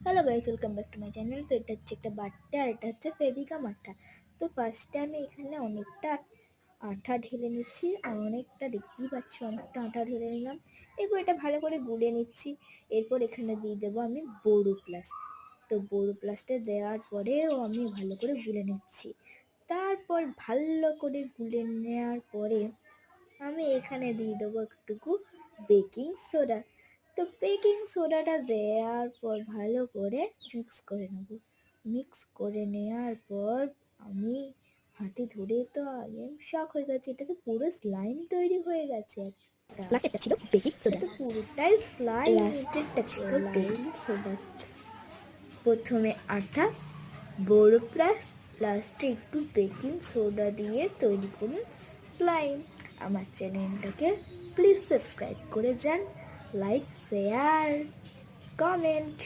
Hello guys, welcome back to my channel. তো এটা হচ্ছে একটা বাট্টা আর এটা হচ্ছে ফেভিকাম আঠা। তো ফার্স্টে আমি এখানে অনেকটা আঠা ঢেলে নিচ্ছি আর অনেকটা দেখতেই পাচ্ছি অনেকটা আঠা ঢেলে নিলাম। এরপর এটা ভালো করে গুলে নিচ্ছি। এরপর এখানে দিয়ে দেবো আমি বোরো প্লাস। তো বোরো প্লাসটা দেওয়ার পরেও আমি ভালো করে গুলে নিচ্ছি। তারপর ভালো করে গুলে নেওয়ার পরে আমি এখানে দিয়ে দেবো একটুকু বেকিং সোডা। তো বেকিং সোডাটা দেওয়ার পর ভালো করে মিক্স করে নেব। মিক্স করে নেওয়ার পর আমি হাতে ধরে তো আমি শক হয়ে গেছে, এটা তো পুরো স্লাইম তৈরি হয়ে গেছে একটা। লাস্টেরটা ছিল বেকিং সোডা। তো পুরোটাই স্লাইম। লাস্টেরটা ছিল বেকিং সোডা। প্রথমে আটা, বোরো প্লাস, লাস্টে একটু বেকিং সোডা দিয়ে তৈরি করুন স্লাইম। আমার চ্যানেলটাকে প্লিজ সাবস্ক্রাইব করে যান, লাইক, শেয়ার, কমেন্ট।